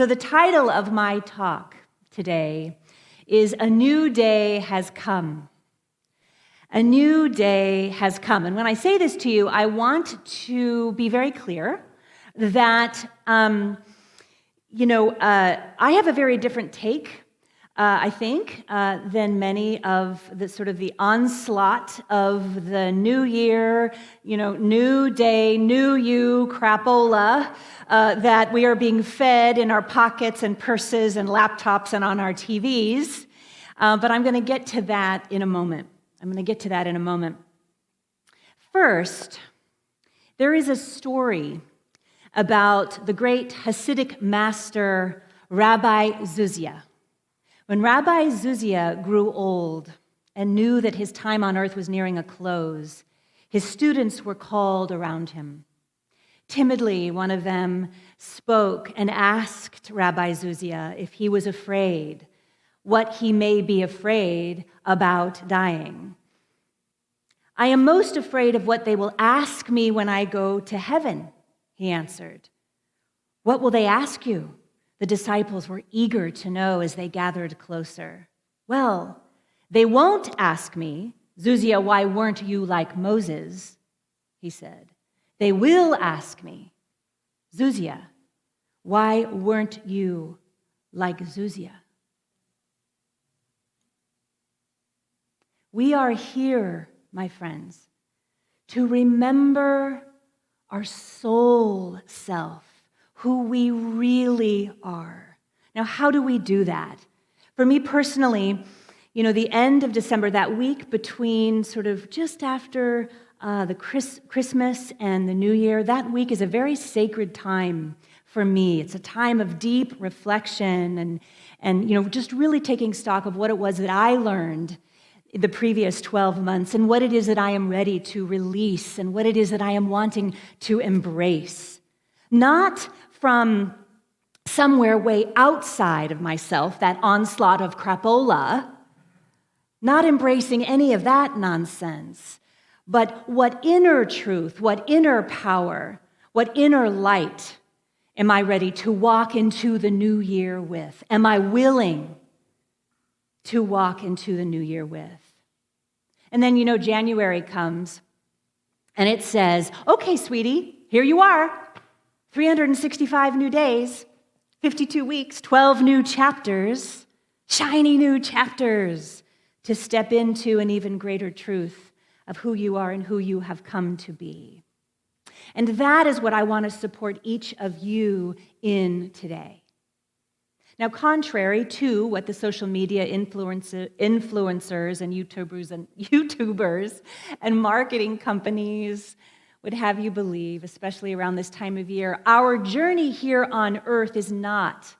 So the title of my talk today is A New Day Has Come. A new day has come. And when I say this to you, I want to be very clear that, I have a very different take, I think, than many of the sort of the onslaught of the new year, new day, new you, crapola, that we are being fed in our pockets and purses and laptops and on our TVs. But I'm going to get to that in a moment. First, there is a story about the great Hasidic master, Rabbi Zuzia. When Rabbi Zuzia grew old and knew that his time on earth was nearing a close, his students were called around him. Timidly, one of them spoke and asked Rabbi Zuzia if he was afraid, what he may be afraid about dying. I am most afraid of what they will ask me when I go to heaven, he answered. What will they ask you? The disciples were eager to know as they gathered closer. Well, they won't ask me, Zuzia, why weren't you like Moses? He said. They will ask me, Zuzia, why weren't you like Zuzia? We are here, my friends, to remember our soul self, who we really are. Now, how do we do that? For me personally, the end of December, that week between sort of just after the Christmas and the New Year, that week is a very sacred time for me. It's a time of deep reflection and just really taking stock of what it was that I learned the previous 12 months and what it is that I am ready to release and what it is that I am wanting to embrace. Not from somewhere way outside of myself, that onslaught of crapola, not embracing any of that nonsense, but what inner truth, what inner power, what inner light am I ready to walk into the new year with? Am I willing to walk into the new year with? And then, January comes, and it says, okay, sweetie, here you are. 365 new days, 52 weeks, 12 new chapters, shiny new chapters to step into an even greater truth of who you are and who you have come to be. And that is what I want to support each of you in today. Now, contrary to what the social media influencers and YouTubers and marketing companies would have you believe, especially around this time of year, our journey here on earth is not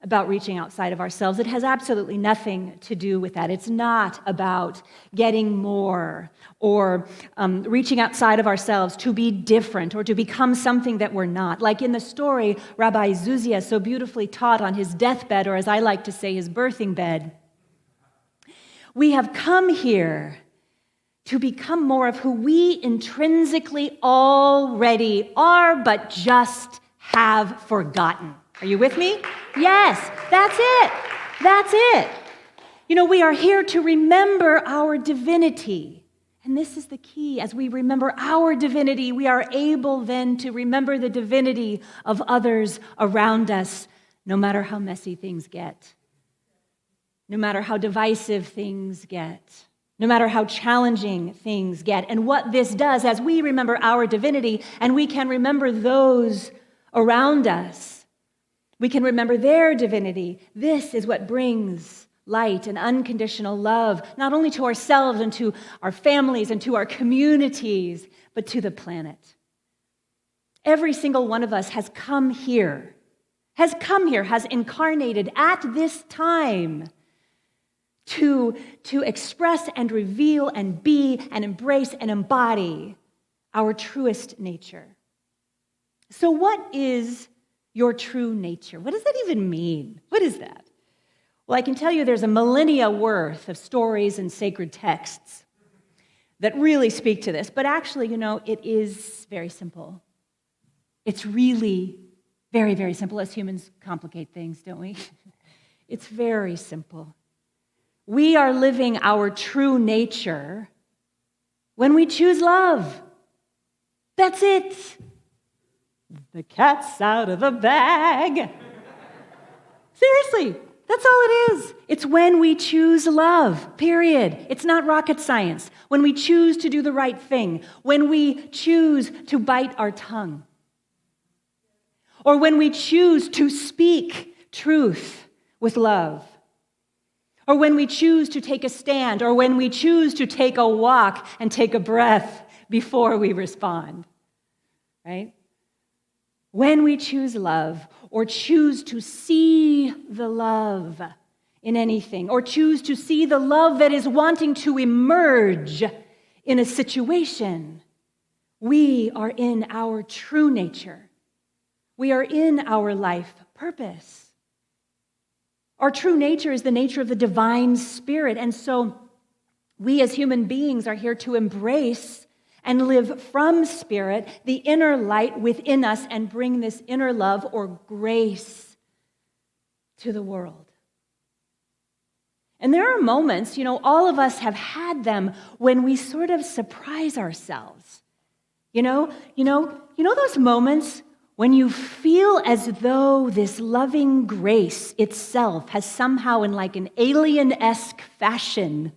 about reaching outside of ourselves. It has absolutely nothing to do with that. It's not about getting more or reaching outside of ourselves to be different or to become something that we're not. Like in the story, Rabbi Zuzia so beautifully taught on his deathbed, or as I like to say, his birthing bed. We have come here to become more of who we intrinsically already are, but just have forgotten. Are you with me? Yes, that's it. That's it. We are here to remember our divinity. And this is the key. As we remember our divinity, we are able then to remember the divinity of others around us, no matter how messy things get, no matter how divisive things get, no matter how challenging things get. And what this does, as we remember our divinity, and we can remember those around us, we can remember their divinity. This is what brings light and unconditional love, not only to ourselves and to our families and to our communities, but to the planet. Every single one of us has come here, has incarnated at this time to express and reveal and be and embrace and embody our truest nature. So what is your true nature? What does that even mean? What is that? Well, I can tell you there's a millennia worth of stories and sacred texts that really speak to this. But actually, it is very simple. It's really Very, very simple. As humans complicate things, don't we? It's very simple. We are living our true nature when we choose love. That's it. The cat's out of the bag. Seriously, that's all it is. It's when we choose love, period. It's not rocket science. When we choose to do the right thing, when we choose to bite our tongue, or when we choose to speak truth with love, or when we choose to take a stand, or when we choose to take a walk and take a breath before we respond, right? When we choose love, or choose to see the love in anything, or choose to see the love that is wanting to emerge in a situation, we are in our true nature. We are in our life purpose. Our true nature is the nature of the divine spirit, and so we as human beings are here to embrace and live from spirit, the inner light within us, and bring this inner love or grace to the world. And there are moments, all of us have had them when we sort of surprise ourselves. You know those moments when you feel as though this loving grace itself has somehow in like an alien-esque fashion,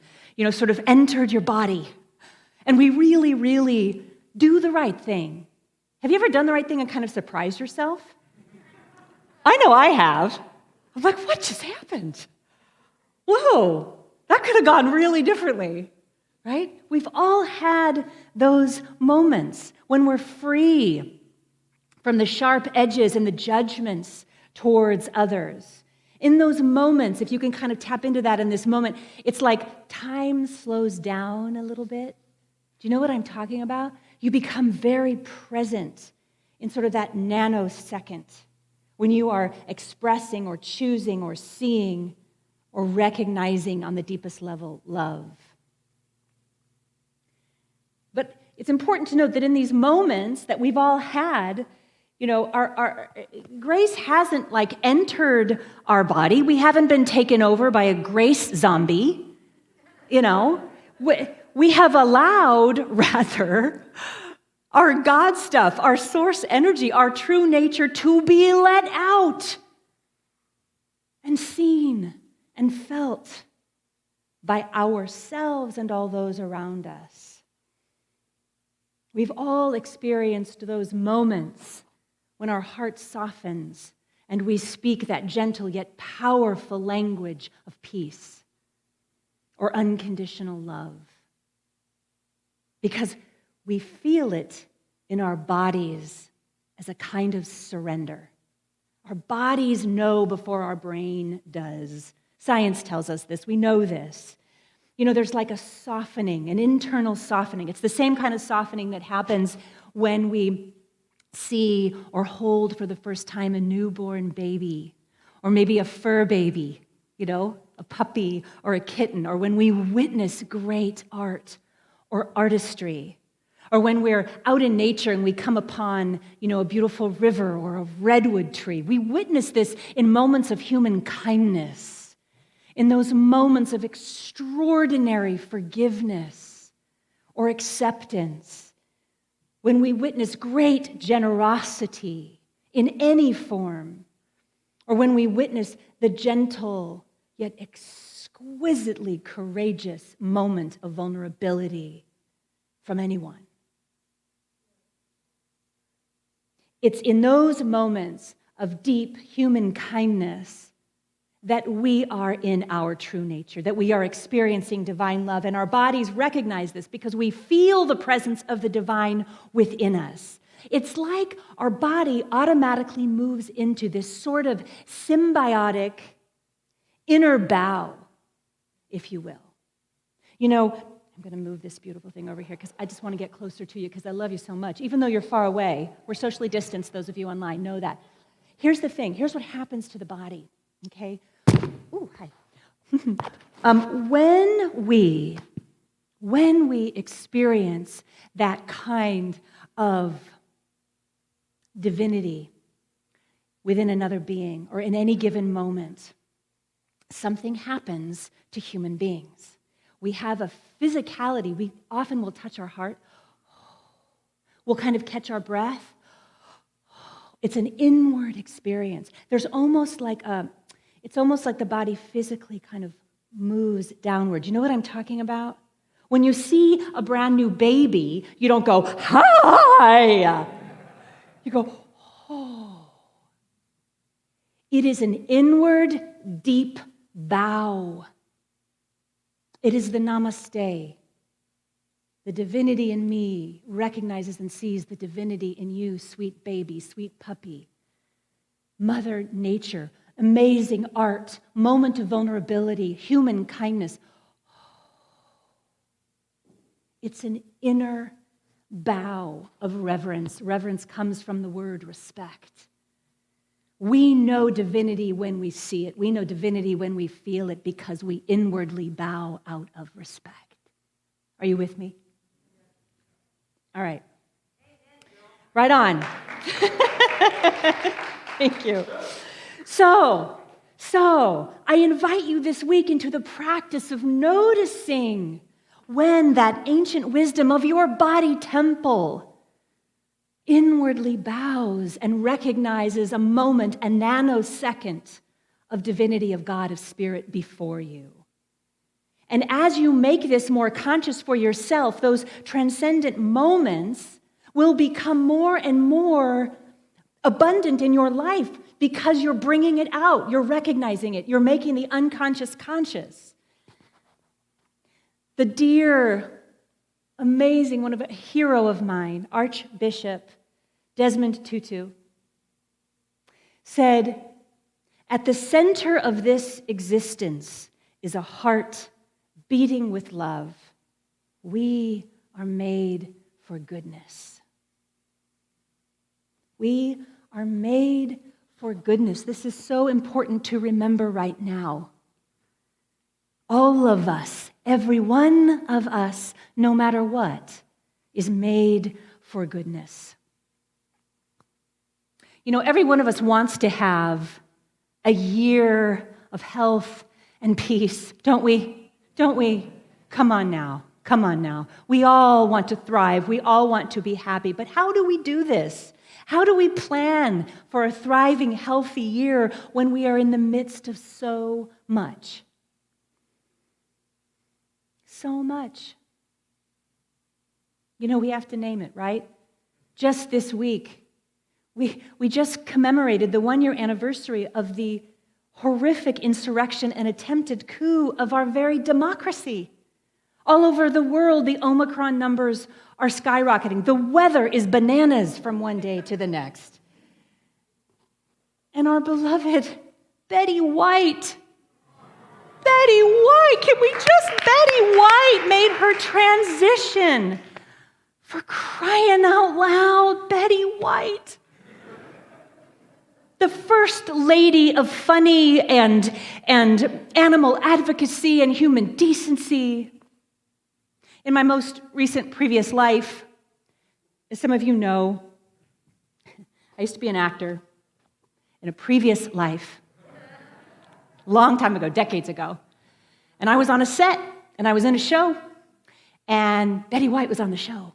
sort of entered your body. And we really, really do the right thing. Have you ever done the right thing and kind of surprised yourself? I know I have. I'm like, what just happened? Whoa, that could have gone really differently, right? We've all had those moments when we're free from the sharp edges and the judgments towards others. In those moments, if you can kind of tap into that in this moment, it's like time slows down a little bit. Do you know what I'm talking about? You become very present in sort of that nanosecond when you are expressing or choosing or seeing or recognizing on the deepest level love. But it's important to note that in these moments that we've all had, our grace hasn't like entered our body. We haven't been taken over by a grace zombie. We have allowed, rather, our God stuff, our source energy, our true nature to be let out and seen and felt by ourselves and all those around us. We've all experienced those moments when our heart softens and we speak that gentle yet powerful language of peace or unconditional love. Because we feel it in our bodies as a kind of surrender. Our bodies know before our brain does. Science tells us this. We know this. There's like a softening, an internal softening. It's the same kind of softening that happens when we see or hold for the first time a newborn baby, or maybe a fur baby, a puppy or a kitten, or when we witness great art or artistry, or when we're out in nature and we come upon, a beautiful river or a redwood tree. We witness this in moments of human kindness, in those moments of extraordinary forgiveness or acceptance, when we witness great generosity in any form, or when we witness the gentle yet exquisitely courageous moment of vulnerability from anyone. It's in those moments of deep human kindness that we are in our true nature, that we are experiencing divine love, and our bodies recognize this because we feel the presence of the divine within us. It's like our body automatically moves into this sort of symbiotic inner bow, if you will. I'm going to move this beautiful thing over here because I just want to get closer to you because I love you so much. Even though you're far away, we're socially distanced, those of you online know that. Here's the thing. Here's what happens to the body, okay? Ooh, hi. When we experience that kind of divinity within another being or in any given moment, something happens to human beings. We have a physicality. We often will touch our heart. We'll kind of catch our breath. It's an inward experience. It's almost like the body physically kind of moves downward. You know what I'm talking about? When you see a brand new baby, you don't go, hi! You go, oh. It is an inward, deep bow. It is the namaste. The divinity in me recognizes and sees the divinity in you, sweet baby, sweet puppy. Mother Nature, amazing art, moment of vulnerability, human kindness. It's an inner bow of reverence. Reverence comes from the word respect. We know divinity when we see it. We know divinity when we feel it because we inwardly bow out of respect. Are you with me? All right. Right on. Thank you. So I invite you this week into the practice of noticing when that ancient wisdom of your body temple inwardly bows and recognizes a moment, a nanosecond of divinity of God, of spirit before you. And as you make this more conscious for yourself, those transcendent moments will become more and more abundant in your life because you're bringing it out, you're recognizing it, you're making the unconscious conscious. The dear, amazing, a hero of mine, Archbishop Desmond Tutu, said, "At the center of this existence is a heart beating with love. We are made for goodness." We are made for goodness. This is so important to remember right now. All of us, every one of us, no matter what, is made for goodness. You know, every one of us wants to have a year of health and peace, don't we? Don't we? Come on now. Come on now. We all want to thrive. We all want to be happy. But how do we do this? How do we plan for a thriving, healthy year when we are in the midst of so much? So much. You know, we have to name it, right? Just this week, we just commemorated the one-year anniversary of the horrific insurrection and attempted coup of our very democracy. All over the world, the Omicron numbers are skyrocketing. The weather is bananas from one day to the next. And our beloved Betty White, Betty White made her transition. For crying out loud, Betty White. The first lady of funny and animal advocacy and human decency. In my most recent previous life, as some of you know, I used to be an actor in a previous life, long time ago, decades ago. And I was on a set, and I was in a show, and Betty White was on the show.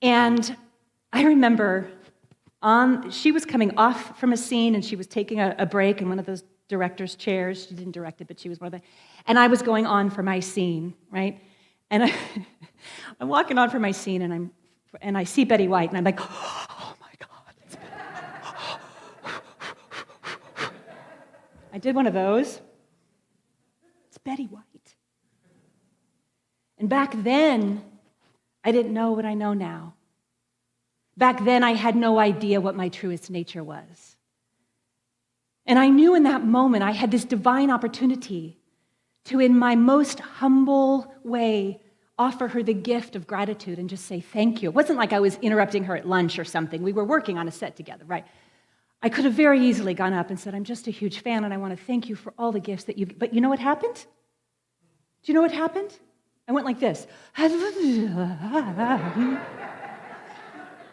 And I remember she was coming off from a scene, and she was taking a break in one of those director's chairs. She didn't direct it, but she was one of the... And I was going on for my scene, right? And I'm walking on for my scene, and I see Betty White, and I'm like, oh my God, it's Betty. I did one of those. It's Betty White. And back then, I didn't know what I know now. Back then, I had no idea what my truest nature was. And I knew in that moment I had this divine opportunity to, in my most humble way, offer her the gift of gratitude and just say thank you. It wasn't like I was interrupting her at lunch or something. We were working on a set together, right? I could have very easily gone up and said, I'm just a huge fan and I want to thank you for all the gifts that you've... But you know what happened? Do you know what happened? I went like this.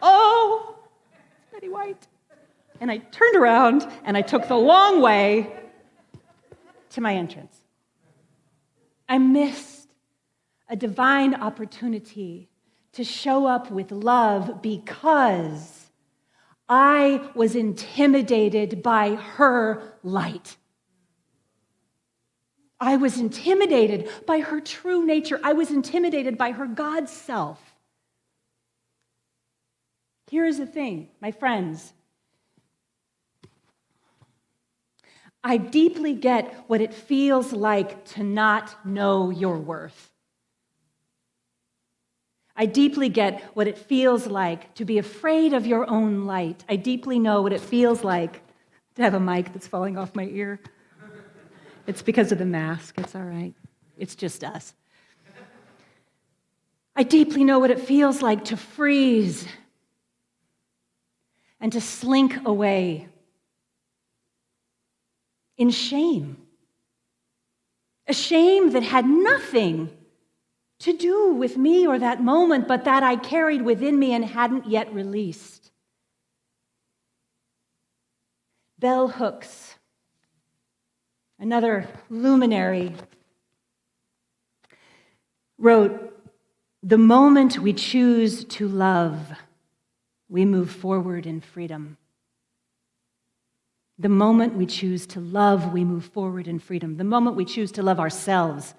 Oh, it's Betty White. And I turned around and I took the long way to my entrance. I missed a divine opportunity to show up with love because I was intimidated by her light. I was intimidated by her true nature. I was intimidated by her God self. Here is the thing, my friends. I deeply get what it feels like to not know your worth. I deeply get what it feels like to be afraid of your own light. I deeply know what it feels like to have a mic that's falling off my ear. It's because of the mask. It's all right. It's just us. I deeply know what it feels like to freeze and to slink away in shame. A shame that had nothing to do with me or that moment, but that I carried within me and hadn't yet released. Bell Hooks, another luminary, wrote, "The moment we choose to love, we move forward in freedom." The moment we choose to love, we move forward in freedom. The moment we choose to love ourselves,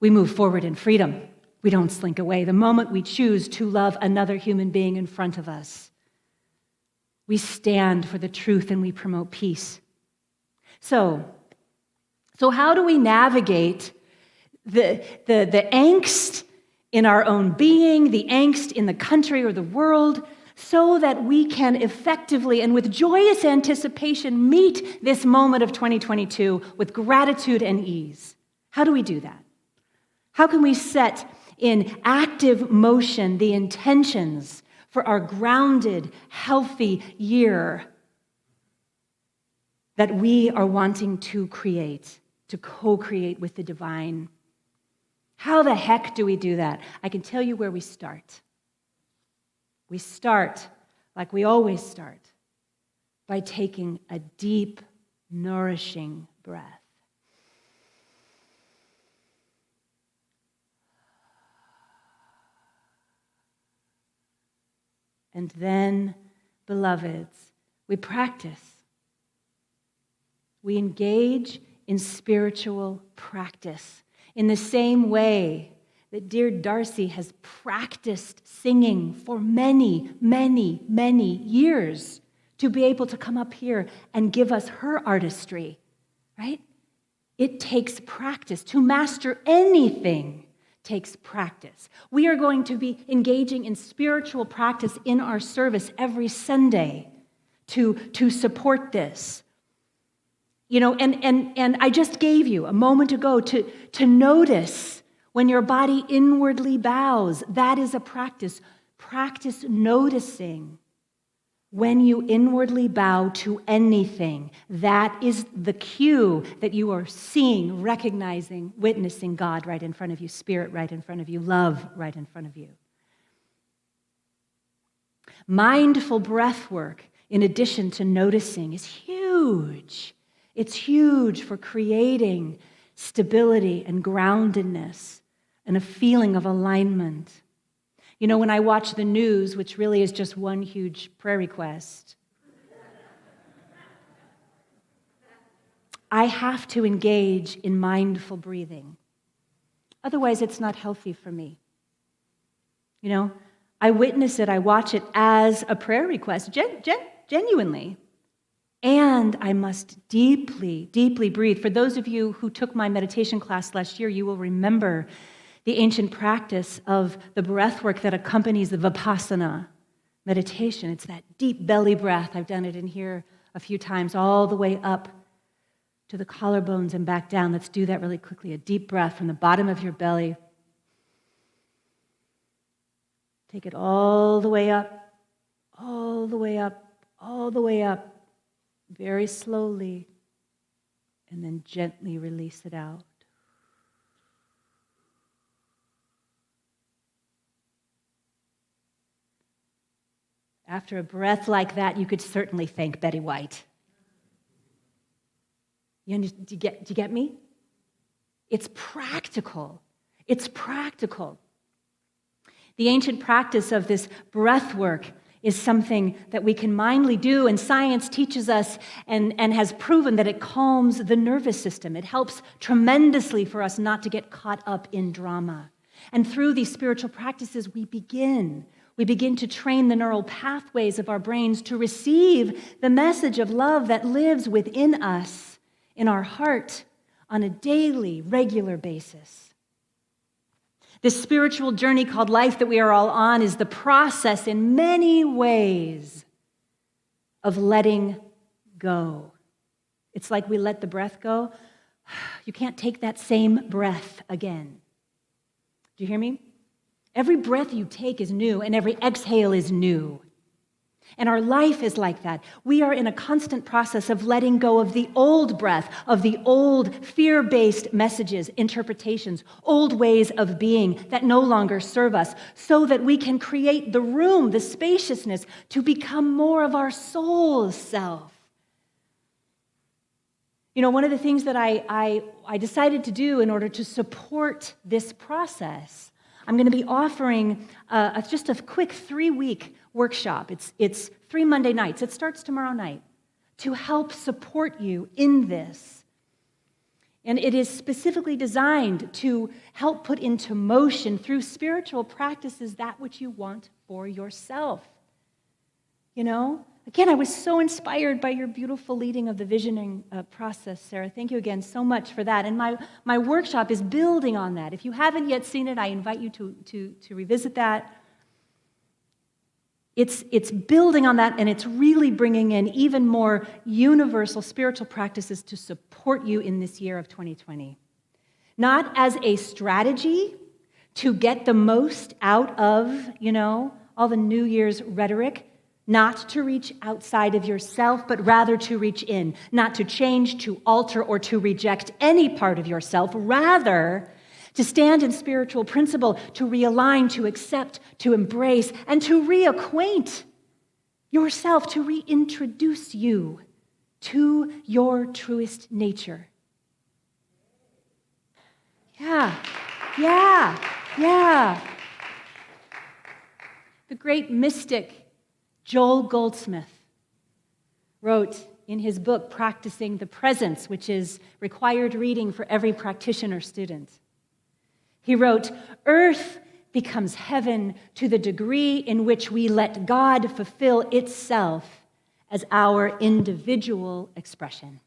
we move forward in freedom. We don't slink away. The moment we choose to love another human being in front of us, we stand for the truth and we promote peace. So how do we navigate the angst in our own being, the angst in the country or the world, so that we can effectively and with joyous anticipation meet this moment of 2022 with gratitude and ease? How do we do that? How can we set in active motion the intentions for our grounded, healthy year that we are wanting to create, to co-create with the divine? How the heck do we do that? I can tell you where we start. We start, like we always start, by taking a deep, nourishing breath. And then, beloveds, we practice. We engage in spiritual practice in the same way that dear Darcy has practiced singing for many, many, many years to be able to come up here and give us her artistry, right? It takes practice. To master anything takes practice. We are going to be engaging in spiritual practice in our service every Sunday to support this. You know, and I just gave you a moment ago to notice when your body inwardly bows. That is a practice. Practice noticing when you inwardly bow to anything. That is the cue that you are seeing, recognizing, witnessing God right in front of you, Spirit right in front of you, love right in front of you. Mindful breath work, in addition to noticing, is huge. It's huge for creating stability and groundedness and a feeling of alignment. You know, when I watch the news, which really is just one huge prayer request, I have to engage in mindful breathing. Otherwise, it's not healthy for me. You know, I witness it, I watch it as a prayer request, genuinely. And I must deeply, deeply breathe. For those of you who took my meditation class last year, you will remember the ancient practice of the breath work that accompanies the Vipassana meditation. It's that deep belly breath. I've done it in here a few times, all the way up to the collarbones and back down. Let's do that really quickly. A deep breath from the bottom of your belly. Take it all the way up, all the way up, all the way up, very slowly, and then gently release it out. After a breath like that, you could certainly thank Betty White. Do you get me? It's practical. It's practical. The ancient practice of this breath work is something that we can mindfully do, and science teaches us and has proven that it calms the nervous system. It helps tremendously for us not to get caught up in drama. And through these spiritual practices, we begin to train the neural pathways of our brains to receive the message of love that lives within us, in our heart, on a daily, regular basis. This spiritual journey called life that we are all on is the process in many ways of letting go. It's like we let the breath go. You can't take that same breath again. Do you hear me? Every breath you take is new, and every exhale is new. And our life is like that. We are in a constant process of letting go of the old breath, of the old fear-based messages, interpretations, old ways of being that no longer serve us, so that we can create the room, the spaciousness, to become more of our soul self. You know, one of the things that I decided to do in order to support this process, I'm going to be offering just a quick 3-week workshop. It's 3 Monday nights. It starts tomorrow night to help support you in this. And it is specifically designed to help put into motion through spiritual practices that which you want for yourself. You know? Again, I was so inspired by your beautiful leading of the visioning process, Sarah. Thank you again so much for that. And my workshop is building on that. If you haven't yet seen it, I invite you to revisit that. It's building on that, and it's really bringing in even more universal spiritual practices to support you in this year of 2020. Not as a strategy to get the most out of, all the New Year's rhetoric, not to reach outside of yourself, but rather to reach in, not to change, to alter, or to reject any part of yourself, rather to stand in spiritual principle, to realign, to accept, to embrace, and to reacquaint yourself, to reintroduce you to your truest nature. Yeah. The great mystic Joel Goldsmith wrote in his book, Practicing the Presence, which is required reading for every practitioner student. He wrote, "Earth becomes heaven to the degree in which we let God fulfill itself as our individual expression."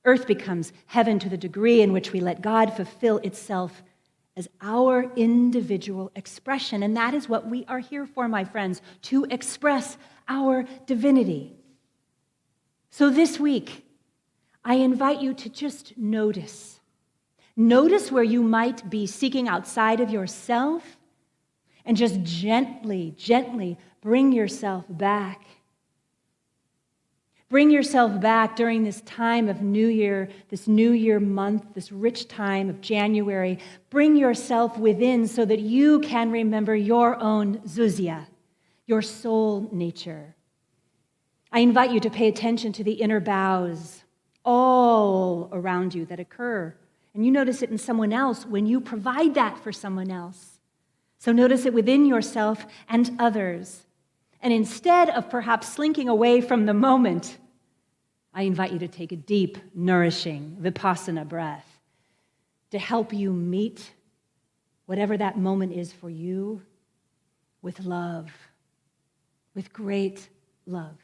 Earth becomes heaven to the degree in which we let God fulfill itself as our individual expression. And that is what we are here for, my friends, to express our divinity. So this week, I invite you to just notice. Notice where you might be seeking outside of yourself, and just gently bring yourself back. Bring yourself back during this time of New Year, this New Year month, this rich time of January. Bring yourself within so that you can remember your own Zuzia, your soul nature. I invite you to pay attention to the inner bows all around you that occur. And you notice it in someone else when you provide that for someone else. So notice it within yourself and others. And instead of perhaps slinking away from the moment, I invite you to take a deep, nourishing Vipassana breath to help you meet whatever that moment is for you with love, with great love.